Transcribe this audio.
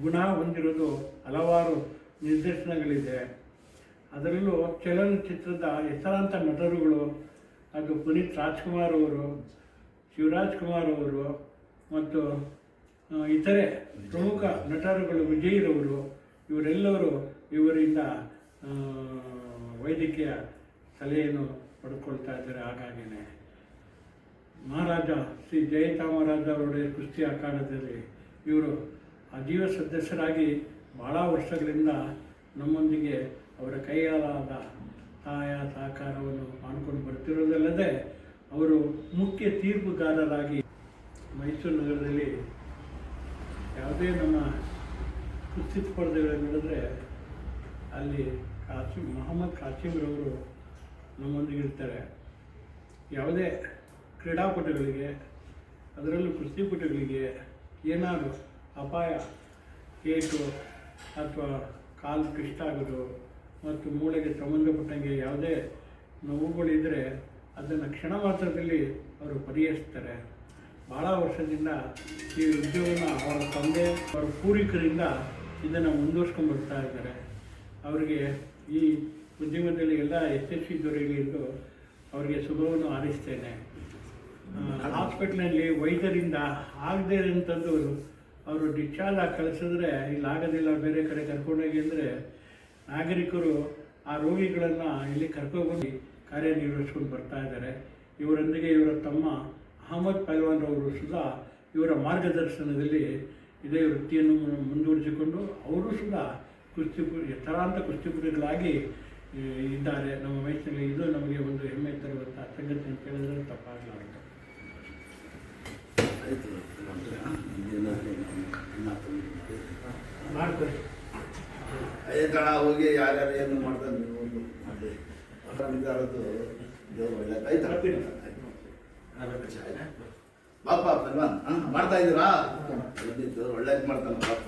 ಗುಣ ಹೊಂದಿರೋದು ಹಲವಾರು ನಿದರ್ಶನಗಳಿದೆ. ಅದರಲ್ಲೂ ಚಲನಚಿತ್ರದ ಹೆಸರಾಂತ ನಟರುಗಳು ಅದು ಪುನೀತ್ ರಾಜ್ಕುಮಾರ್ ಅವರು, ಶಿವರಾಜ್ ಕುಮಾರ್ ಅವರು ಮತ್ತು ಇತರೆ ಪ್ರಮುಖ ನಟರುಗಳು ವಿಜಯ್ರವರು, ಇವರೆಲ್ಲರೂ ಇವರಿಂದ ವೈದ್ಯಕೀಯ ಸಲಹೆಯನ್ನು ಪಡ್ಕೊಳ್ತಾ ಇದ್ದಾರೆ. ಹಾಗಾಗಿಯೇ ಮಹಾರಾಜ ಶ್ರೀ ಜಯಚಾಮರಾಜ ಒಡೆಯರ್ ಕುಸ್ತಿ ಅಖಾಡದಲ್ಲಿ ಇವರು ಅಜೀವ ಸದಸ್ಯರಾಗಿ ಭಾಳ ವರ್ಷಗಳಿಂದ ನಮ್ಮೊಂದಿಗೆ ಅವರ ಕೈಯಾಲಾದ ಸಹಾಯ ಸಹಕಾರವನ್ನು ಮಾಡಿಕೊಂಡು ಬರ್ತಿರೋದಲ್ಲದೆ ಅವರು ಮುಖ್ಯ ತೀರ್ಪುಗಾರರಾಗಿ ಮೈಸೂರು ನಗರದಲ್ಲಿ ಯಾವುದೇ ನಮ್ಮ ಕುಸ್ತಿ ಸ್ಪರ್ಧೆಗಳು ನಡೆದರೆ ಅಲ್ಲಿ ಮೊಹಮ್ಮದ್ ಕಾಸಿಮ್ರವರು ನಮ್ಮೊಂದಿಗೆ ಇರ್ತಾರೆ. ಯಾವುದೇ ಕ್ರೀಡಾಪಟುಗಳಿಗೆ, ಅದರಲ್ಲೂ ಕುಸ್ತಿಪಟುಗಳಿಗೆ ಏನಾದರೂ ಅಪಾಯ, ಏಟು ಅಥವಾ ಕಾಲು ಪಿಷ್ಟ ಆಗೋದು ಮತ್ತು ಮೂಳೆಗೆ ಸಂಬಂಧಪಟ್ಟಂಗೆ ಯಾವುದೇ ನೋವುಗಳಿದ್ದರೆ ಅದನ್ನು ಕ್ಷಣ ಮಾತ್ರದಲ್ಲಿ ಅವರು ಪರಿಹರಿಸ್ತಾರೆ. ಭಾಳ ವರ್ಷದಿಂದ ಈ ಉದ್ಯೋಗನ ಅವರ ತಂದೆ, ಅವರ ಪೂರ್ವಿಕರಿಂದ ಇದನ್ನು ಮುಂದುವರ್ಸ್ಕೊಂಡು ಬರ್ತಾ ಇದ್ದಾರೆ. ಅವರಿಗೆ ಈ ಉದ್ಯಮದಲ್ಲಿ ಎಲ್ಲ ಯಶಸ್ವಿ ದೊರೆಯಲಿ ಎಂದು ಅವರಿಗೆ ಶುಭವನ್ನು ಹಾರೈಸ್ತೇನೆ. ಹಾಸ್ಪಿಟ್ಲಲ್ಲಿ ವೈದ್ಯರಿಂದ ಆಗದೇ ಇರೋಂಥದ್ದು ಅವರು ಡಿಸ್ಚಾರ್ಜ್ ಆಗಿ ಕಳಿಸಿದ್ರೆ ಇಲ್ಲಿ ಆಗೋದಿಲ್ಲ, ಬೇರೆ ಕಡೆ ಕರ್ಕೊಂಡೋಗಿ ಅಂದರೆ ನಾಗರಿಕರು ಆ ರೋಗಿಗಳನ್ನು ಇಲ್ಲಿ ಕರ್ಕೊಬಂದು ಕಾರ್ಯನಿರ್ವಹಿಸ್ಕೊಂಡು ಬರ್ತಾ ಇದ್ದಾರೆ. ಇವರೊಂದಿಗೆ ಇವರ ತಮ್ಮ ಅಹಮದ್ ಪೈಲ್ವಾನ್ ಅವರು ಸುಧಾ ಇವರ ಮಾರ್ಗದರ್ಶನದಲ್ಲಿ ಇದೇ ವೃತ್ತಿಯನ್ನು ಮುಂದುವರಿಸಿಕೊಂಡು ಅವರು ಸುಧಾ ಹೆಸರಾಂತ ಕುಸ್ತಿಪಟುಗಳಾಗಿ ಇದ್ದಾರೆ ನಮ್ಮ ಮೈಸೂರಿನಲ್ಲಿ. ಇದು ನಮಗೆ ಒಂದು ಹೆಮ್ಮೆ ತರುವಂಥ ಸಂಗತಿ ಅಂತ ಹೇಳಿದ್ರೆ ತಪ್ಪಾಗಲಾರದು. ಮಾಡ್ತಾರೆ ತಡ ಹೋಗಿ ಯಾರ್ಯಾರು ಏನು ಮಾಡ್ತಾರೆ ನೀವು ಮಾಡಿ ವಿಚಾರದ್ದು ದೇವರು ಒಳ್ಳೆ ಬಾಪ ಪಲ್ವಾನ್ ಮಾಡ್ತಾ ಇದ್ದೀರಾ ಒಳ್ಳೇದು ಮಾಡ್ತಾನೆ ಬಾಪ.